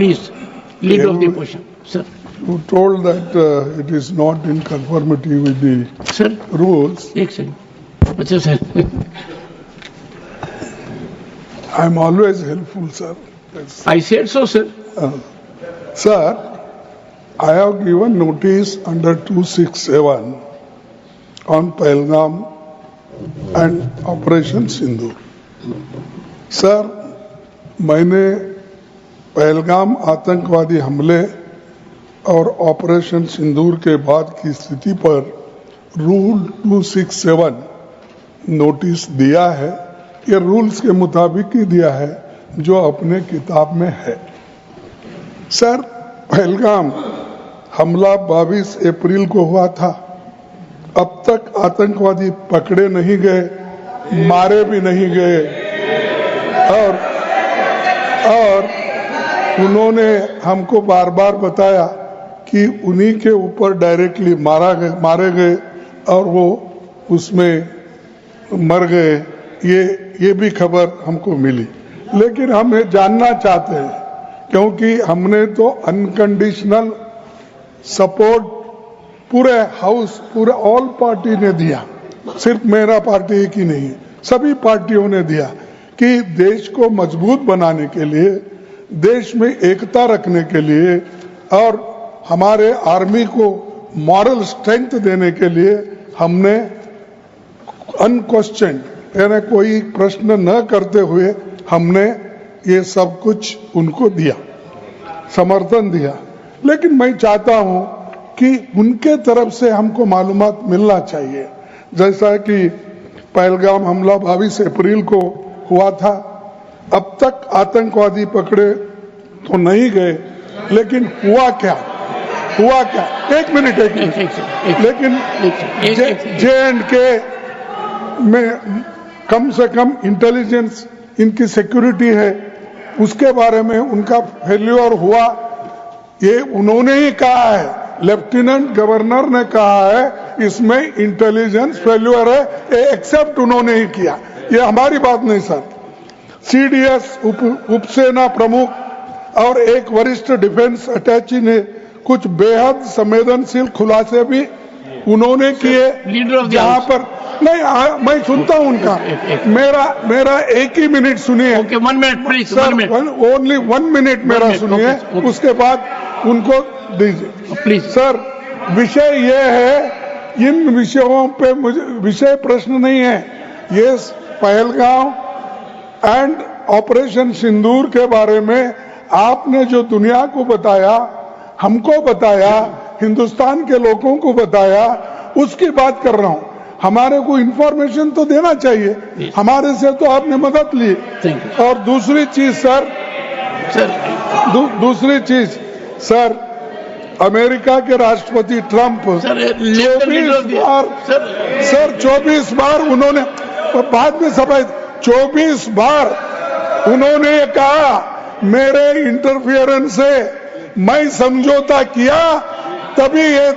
please, leader of the opposition, sir. You told that it is not in conformity with the Sir, rules. एक second. अच्छा sir. I am always helpful, sir. Yes. I said so, sir. Sir, I have given notice under 267 on Pahalgam and Operation Sindoor. Sir, मैंने पहलगाम आतंकवादी हमले और operation Sindoor के बाद की स्थिति पर रूल 267 नोटिस दिया है। ये रूल्स के मुताबिक ही दिया है जो अपने किताब में है। सर, पहलगाम हमला 22 अप्रैल को हुआ था। अब तक आतंकवादी पकड़े नहीं गए, मारे भी नहीं गए और उन्होंने हमको बार बार बताया कि उन्हीं के ऊपर डायरेक्टली मारे गए और वो उसमें मर गए। ये भी खबर हमको मिली, लेकिन हम ये जानना चाहते हैं क्योंकि हमने तो अनकंडीशनल सपोर्ट पूरे हाउस, पूरे ऑल पार्टी ने दिया, सिर्फ मेरा पार्टी एक ही नहीं, सभी पार्टियों ने दिया कि देश को मजबूत बनाने के लिए, देश में एकता रखने के लिए और हमारे आर्मी को मॉरल स्ट्रेंथ देने के लिए हमने अनक्वेश्चन यानी कोई प्रश्न न करते हुए हमने ये सब कुछ उनको दिया, समर्थन दिया। लेकिन मैं चाहता हूं कि उनके तरफ से हमको मालूमात मिलना चाहिए। जैसा कि पहलगाम हमला 22 अप्रैल को हुआ था, अब तक आतंकवादी पकड़े तो नहीं गए, लेकिन हुआ क्या? एक मिनट लेकिन J&K में कम से कम इंटेलिजेंस इनकी सिक्योरिटी है, उसके बारे में उनका फेल्योर हुआ, ये उन्होंने ही कहा है, लेफ्टिनेंट गवर्नर ने कहा है इसमें इंटेलिजेंस फेल्योर है, ये एक्सेप्ट उन्होंने ही किया, ये हमारी बात नहीं सर। CDS उपसेना प्रमुख और एक वरिष्ठ डिफेंस अटैची ने कुछ बेहद संवेदनशील खुलासे भी उन्होंने किए, जहां पर नहीं मैं सुनता हूं उनका, मेरा एक ही मिनट सुनिए। Okay, 1 minute please, only 1 minute मेरा सुनिए, उसके बाद उनको दीजिए प्लीज। सर, विषय ये है, इन विषयों पे मुझे विषय प्रश्न नहीं है, ये पहलगाम एंड ऑपरेशन सिंदूर के बारे में आपने जो दुनिया को बताया, हमको बताया, हिंदुस्तान के लोगों को बताया, उसकी बात कर रहा हूं। हमारे को इंफॉर्मेशन तो देना चाहिए, हमारे से तो आपने मदद ली। और दूसरी चीज सर, दूसरी चीज सर, अमेरिका के राष्ट्रपति ट्रंप 24 बार उन्होंने बाद में सभा 24 बार उन्होंने कहा मेरे इंटरफियरेंस से मैं समझौता किया, तभी ये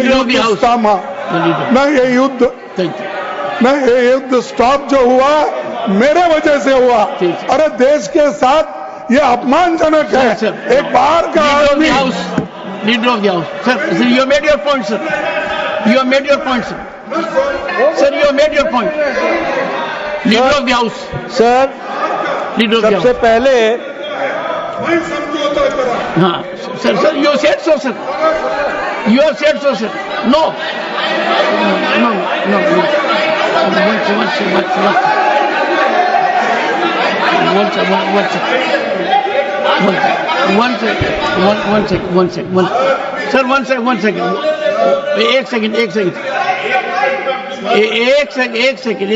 युद्ध थामा ना, ये युद्ध स्टॉप जो हुआ मेरे वजह से हुआ। अरे देश के साथ ये अपमानजनक है। एक बाहर का आदमी, leader of the house, sir, you made your point sir, you made your point sir, you made your point, leader of the house sir. सबसे पहले हाँ sir, you said so sir, you have said so sir, no,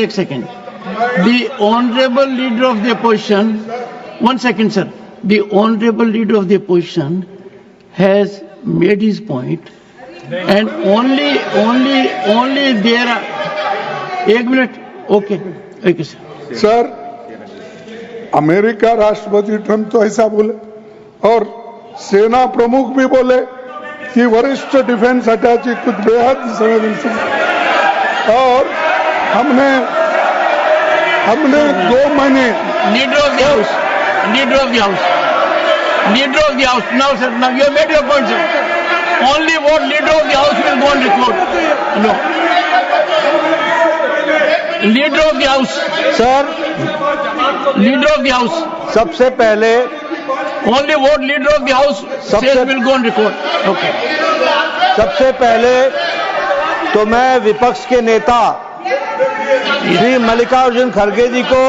one second, the honorable leader of the opposition, 1 second sir, the honorable leader of the opposition has made his point, and only there are 1 minute, okay sir. Sir, America राष्ट्रपति Trump तो ऐसा बोले और सेना प्रमुख भी बोले कि वरिष्ठ डिफेंस अटैची कुछ बेहद संवेदनशील, और हमने 2 महीने leader of the house Leader of the House. Now, sir, now you have made your point, sir. Only what Leader of the House will go on record. No. Leader of the House. Sir, Leader of the House. सबसे पहले Only what Leader of the House says will go on record. Okay. सबसे पहले तो मैं विपक्ष के नेता श्री मल्लिकार्जुन खड़गे जी को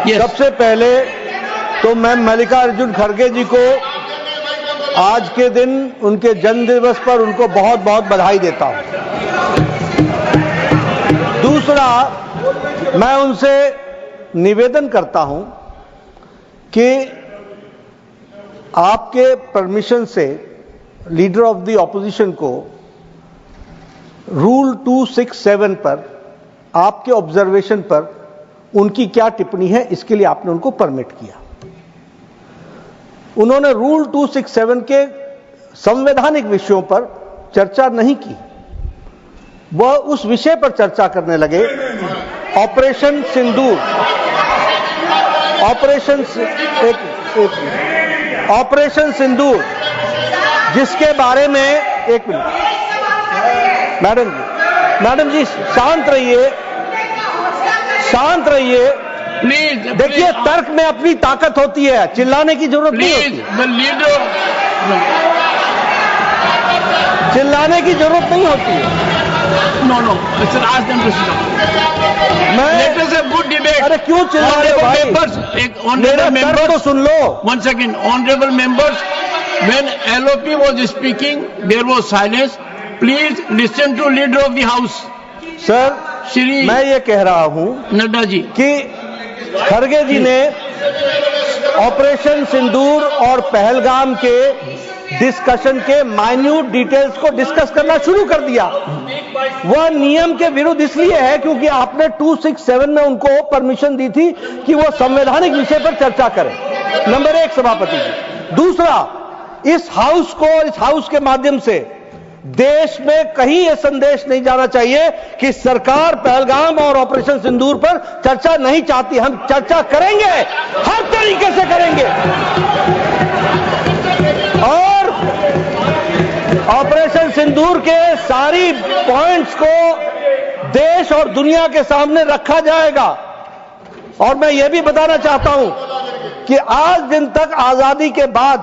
Yes. सबसे पहले तो मैं मल्लिकार्जुन खड़गे जी को आज के दिन उनके जन्म दिवस पर उनको बहुत बहुत बधाई देता हूं। दूसरा, मैं उनसे निवेदन करता हूं कि आपके परमिशन से लीडर ऑफ द ऑपोजिशन को रूल 267 पर आपके ऑब्जर्वेशन पर उनकी क्या टिप्पणी है, इसके लिए आपने उनको परमिट किया। उन्होंने रूल 267 के संवैधानिक विषयों पर चर्चा नहीं की, वह उस विषय पर चर्चा करने लगे ऑपरेशन सिंदूर, ऑपरेशन सिंदूर, जिसके बारे में एक मिनट मैडम जी शांत रहिए, शांत रहिए। Please. देखिए, तर्क में अपनी ताकत होती है, चिल्लाने की जरूरत नहीं Please, होती, the leader. चिल्लाने की जरूरत नहीं होती है। No. Sir, ask them to sit down. Let us have good debate. अरे क्यों चिल्ला रहे हो भाई? Honorable मेरा तर्क members, तो सुन लो। one second, honorable members, when LOP was speaking, there was silence. Please listen to leader of the house. Sir, Shri मैं ये कह रहा हूं नड्डा जी कि खड़गे जी ने ऑपरेशन सिंदूर और पहलगाम के डिस्कशन के माइन्यूट डिटेल्स को डिस्कस करना शुरू कर दिया। वह नियम के विरुद्ध इसलिए है क्योंकि आपने 267 में उनको परमिशन दी थी कि वो संवैधानिक विषय पर चर्चा करें। नंबर एक, सभापति जी। दूसरा, इस हाउस के माध्यम से देश में कहीं यह संदेश नहीं जाना चाहिए कि सरकार पहलगाम और ऑपरेशन सिंदूर पर चर्चा नहीं चाहती। हम चर्चा करेंगे, हर तरीके से करेंगे, और ऑपरेशन सिंदूर के सारी पॉइंट्स को देश और दुनिया के सामने रखा जाएगा। और मैं यह भी बताना चाहता हूं कि आज दिन तक आजादी के बाद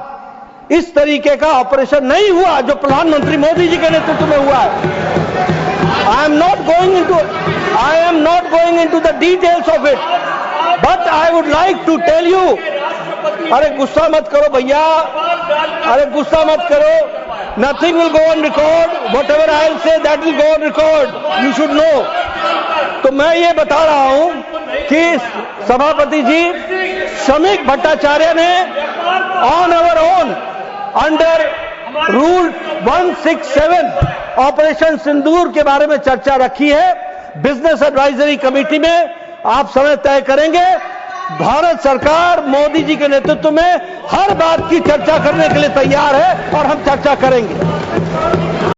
इस तरीके का ऑपरेशन नहीं हुआ जो प्रधानमंत्री मोदी जी के नेतृत्व में हुआ है। I am not going into the details of it, but I would like to tell you. अरे गुस्सा मत करो भैया, अरे गुस्सा मत करो। Nothing will go on record, whatever I will say that will go on record, you should know. तो मैं ये बता रहा हूं कि सभापति जी श्रमिक भट्टाचार्य ने on our own under rule 167 operation Sindoor के बारे में चर्चा रखी है। बिजनेस एडवाइजरी कमेटी में आप समय तय करेंगे। भारत सरकार मोदी जी के नेतृत्व में हर बात की चर्चा करने के लिए तैयार है और हम चर्चा करेंगे।